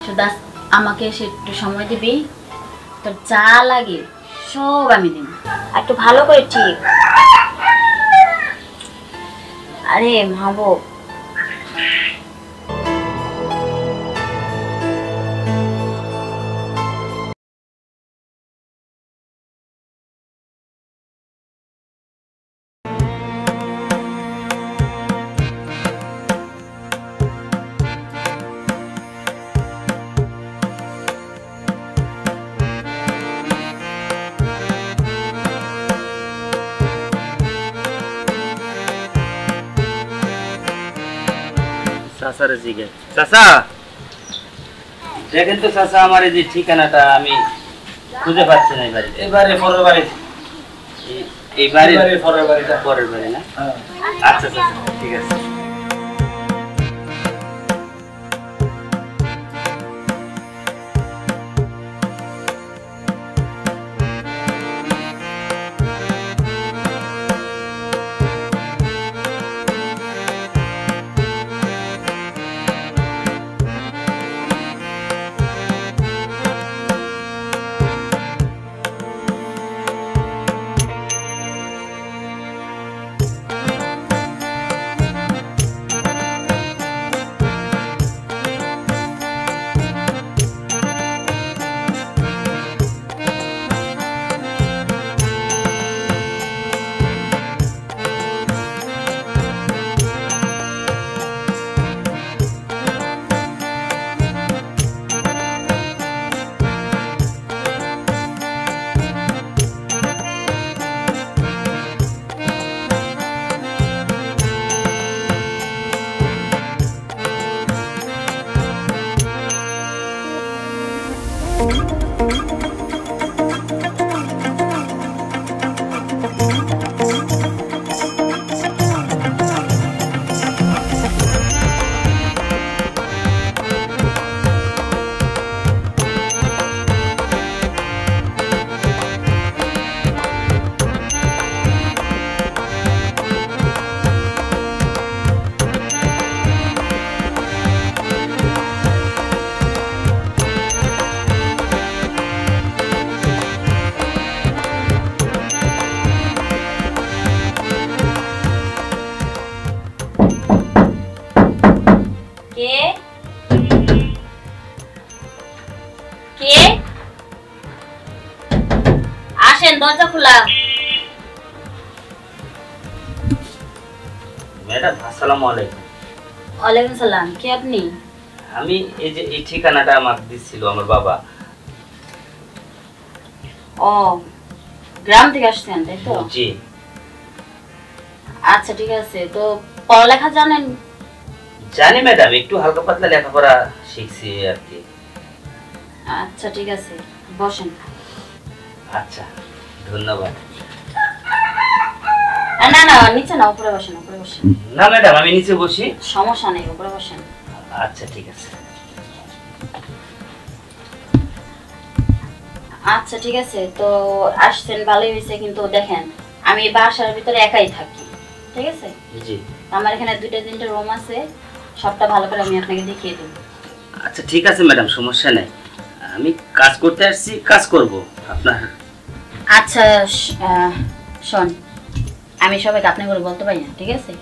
শুধু আমাকে এসে একটু সময় দিবি, তোর যা লাগে সব আমি দিব। একটু ভালো করে ঠিক। আরে মাহবুব, চাচারে জিজ্ঞেস। চাচা দেখেন তো চাচা, আমার এই যে ঠিকানাটা আমি খুঁজে পাচ্ছি না। এবারে পরের বাড়ি, এই বাড়ির পরের বাড়িটা পরের বাড়ি না? আচ্ছা চাচা ঠিক আছে। দরজা খোলা। ম্যাডাম আসসালামু আলাইকুম। ওয়ালাইকুম সালাম। কে আপনি? আমি এই যে এই ঠিকানাটা আমাকে দিছিল আমার বাবা। ও, গ্রাম থেকে আসছেন তাই তো? জি। আচ্ছা ঠিক আছে। তো পড়ালেখা জানেন? জানি ম্যাডাম, একটু হালকা পাতলা লেখাপড়া শিখছি আর কি। আচ্ছা ঠিক আছে, বসেন। আচ্ছা ধন্যবাদ। না না নিচে না, উপরে বসেন, উপরে বসেন। না ম্যাডাম আমি নিচে বসি। সমস্যা নেই, উপরে বসেন। আচ্ছা ঠিক আছে। আচ্ছা ঠিক আছে। তো আসছেন ভালোই হয়েছে, কিন্তু দেখেন আমি বাসার ভিতরে একাই থাকি, ঠিক আছে? জি। আমার এখানে 2-3টা রুম আছে, সবটা ভালো করে আমি আপনাকে দেখিয়ে দেব। আচ্ছা ঠিক আছে ম্যাডাম, সমস্যা নাই। আমি কাজ করতে আসছি, কাজ করব আপনার। আচ্ছা শোন, আমি সবাইকে আপনি করে বলতে পারি না, ঠিক আছে?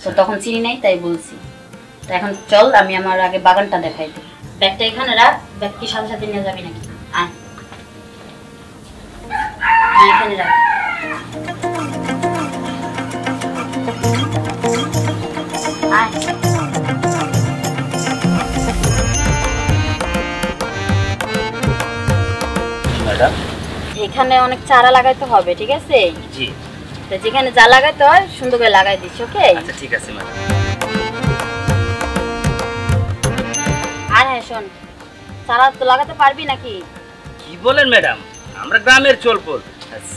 তো তখন চিনি নাই তাই বলছি। তো এখন চল, আমি আমার আগে বাগানটা দেখাই দিই। ব্যাগটা এখানে রাখ। ব্যাগ কি সাথে সাথে নিয়ে যাবি নাকি? আয়, এখানে রাখ। আয়। ম্যাডাম এখানে অনেক চারা লাগাইতে হবে, ঠিক আছে? জি। তো যেখানে যা লাগাইতে হয় সুন্দর করে লাগাই দিচ্ছ, ওকে? আচ্ছা ঠিক আছে ম্যাডাম। আর হ্যাঁ শোন, চারা তো লাগাতে পারবি নাকি? কি বলেন ম্যাডাম, আমরা গ্রামের চলপল,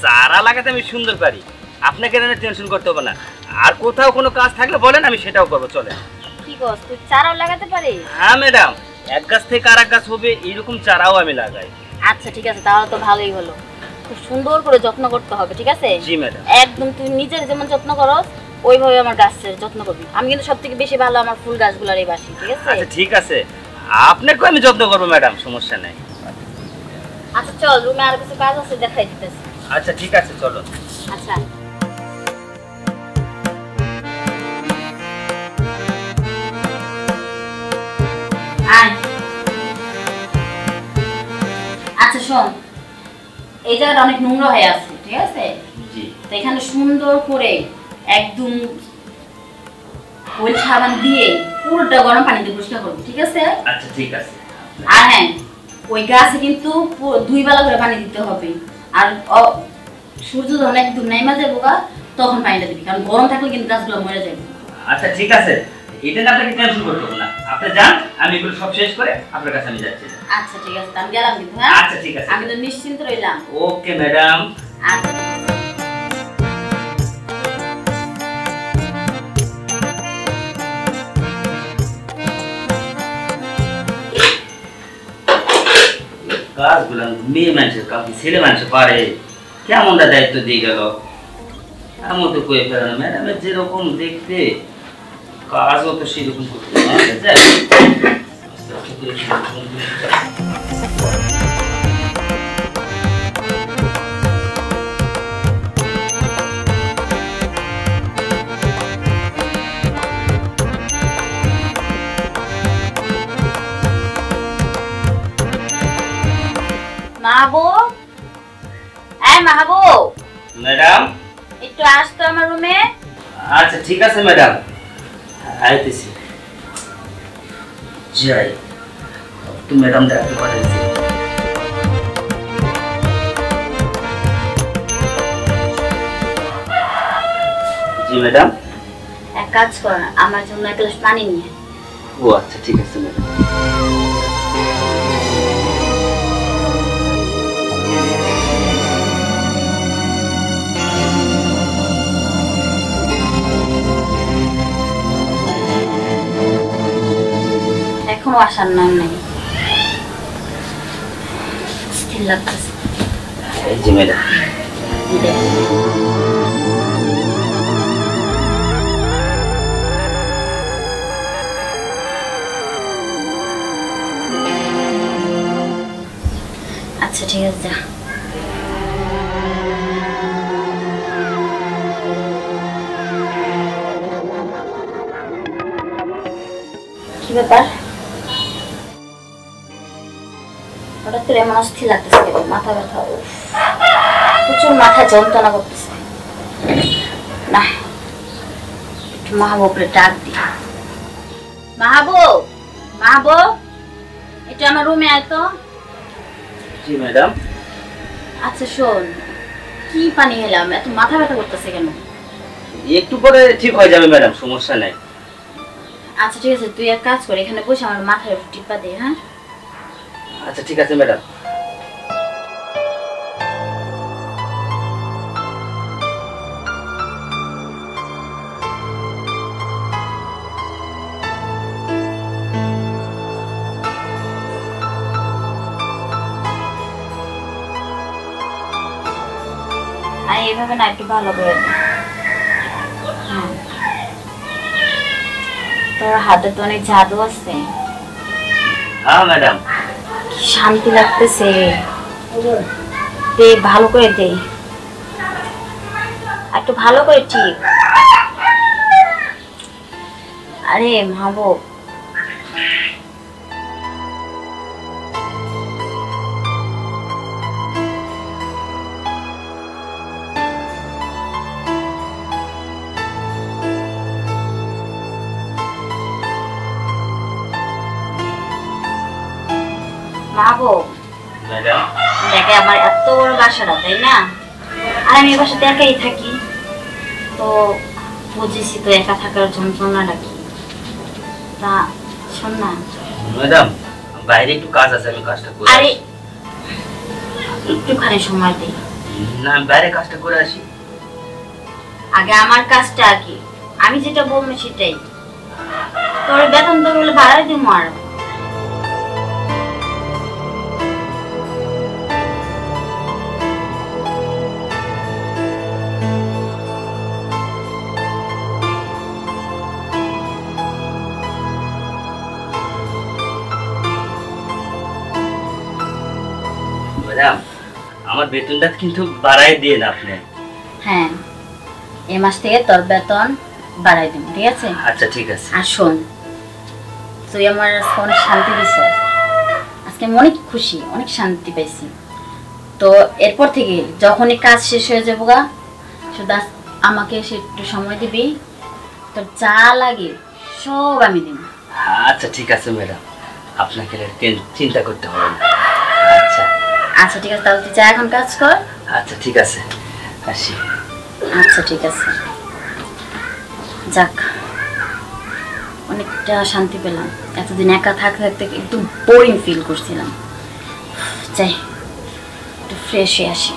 চারা লাগাতে আমি সুন্দর পারি। আপনাকে এখানে টেনশন করতে হবে না। আর কোথাও কোনো কাজ থাকলে বলেন, আমি সেটাও করবো। চলে। কি কস, তুই চারাও লাগাতে পারিস? হ্যাঁ ম্যাডাম, এক গাছ থেকে আর এক গাছ হবে এইরকম চারাও আমি লাগাই। আচ্ছা ঠিক আছে, তাহলে তো ভালোই হলো। খুব সুন্দর করে যত্ন করতে হবে, ঠিক আছে? জি ম্যাডাম। একদম তুই নিজের যেমন যত্ন করস ওইভাবে আমার গাছের যত্ন করবি। আমি কিন্তু সবথেকে বেশি ভালো আমার ফুল গাছগুলোরই বাসি, ঠিক আছে? আচ্ছা ঠিক আছে, আপনাকে আমি যত্ন করবো ম্যাডাম, সমস্যা নেই। আচ্ছা চল, রুমে আর কিছু কাজ আছে, দেখাই দিতেছি। আচ্ছা ঠিক আছে, চলো। আচ্ছা আয়। আচ্ছা শোন, এই জায়গাটা অনেক নোংরা হয়ে আছে, ঠিক আছে? জি। তো এখানে সুন্দর করে একদম ওই সাবান দিয়ে পুরোটা গরম পানি দিয়ে পরিষ্কার করবি, ঠিক আছে? আচ্ছা ঠিক আছে। আর হ্যাঁ, ওই গাছে কিন্তু 2 বেলা করে পানি দিতে হবে। আর সূর্য যখন একদম নেমে যাবো তখন পানিটা দিবি, কারণ গরম থাকলে কিন্তু গাছগুলো মরে যাবে। আচ্ছা ঠিক আছে, এটা না আপনাকে টেনশন করতে হবে না, আপনি যান, আমি এগুলো সব শেষ করে আপনার কাছে আমি যাচ্ছি। আচ্ছা ঠিক আছে, আমি গেলাম কিন্তু। হ্যাঁ আচ্ছা ঠিক আছে, আমি তো নিশ্চিন্ত রইলাম। Okay madam. আচ্ছা কাজগুলো মেয়ে মানুষের কাজ, ছেলে মানুষের পারে, কেমনটা দায়িত্ব দিয়ে গেল, এমন তো কয়ে ফেলে না। ম্যাডামের যেরকম দেখতে, কাজও তো সেরকম করতে মাহবুব, এই মাহবুব, ম্যাডাম একটু আসতো আমার রুমে। আচ্ছা ঠিক আছে ম্যাডাম, আইতেছি। যাই তো, ম্যাডাম ডাকতে পাঠাইছি। জি ম্যাডাম। এক কাজ কর, আমার জন্য এক গ্লাস পানি নিয়ে। ও আচ্ছা ঠিক আছে ম্যাডাম। এখনো আসার নাম নেই, স্থির লাগতেছে। এই যে ম্যাডাম। আচ্ছা ঠিক আছে, যা। কি ব্যাপার, হঠাৎ করে এমন অস্থির লাগতেছে? মাথা ব্যথা, প্রচুর মাথা যন্ত্রণা করতেছে। না, একটু মাহবুবরে ডাক দি। মাহবুব, মাহবুব, একটু আমার রুমে আয় তো। জি ম্যাডাম। আচ্ছা শোন, কি পানি এলাম, এত মাথা ব্যথা করতেছে কেন? একটু পরে ঠিক হয়ে যাবে ম্যাডাম, সমস্যা নাই। আচ্ছা ঠিক আছে, তুই এক কাজ কর, এখানে বসে আমার মাথায় একটু টিপা দে। হ্যাঁ আচ্ছা ঠিক আছে ম্যাডাম। আর এইভাবে না, একটু ভালো করে দে। হ্যাঁ, তোর হাতে তো অনেক জাদু আছে। হ্যাঁ ম্যাডাম। কি শান্তি লাগতেছে, দে ভালো করে দে, একটু ভালো করে ঠিক। আরে মাহবুব, মাহবুব, ম্যাডাম। দেখে আমার এত বড় বাসাটা, তাই না? আর আমি বাসাতে একাই থাকি, তো বুঝেছি তো একা থাকার যন্ত্রণাটা কি। তা শোন না ম্যাডাম, বাইরে একটু কাজ আছে, আমি কাজটা করে আরে আসি। একটুখানি সময় দে না, আমি বাইরে কাজটা করে আসি। আগে আমার কাজটা আগে, আমি যেটা বলবো সেটাই। তোর বেতন তো বলে বাড়াই দিব। আর ম্যাডাম আমার বেতনটা কিন্তু বাড়াই দিয়ে আপনি। হ্যাঁ, এই মাস থেকে তোর বেতন বাড়াই দিন, ঠিক আছে? আচ্ছা ঠিক আছে। আর শোন, তুই আমার আজকে অনেক শান্তি দিছ, আজকে আমি অনেক খুশি, অনেক শান্তি পাইছি। তো এরপর থেকে যখনই কাজ শেষ হয়ে যাবো গা, শুধু আমাকে এসে একটু সময় দিবি, তোর যা লাগে সব আমি দিব। আচ্ছা ঠিক আছে ম্যাডাম, আপনাকে চিন্তা করতে হবে না। আচ্ছা আচ্ছা ঠিক আছে, তাহলে তুই যা এখন কাজ কর। আচ্ছা ঠিক আছে, আসি। আচ্ছা ঠিক আছে, যাক অনেকটা শান্তি পেলাম। এতদিন একা থাকতে থাকতে একটু বোরিং ফিল করছিলাম। যাই একটু ফ্রেশ হয়ে আসি।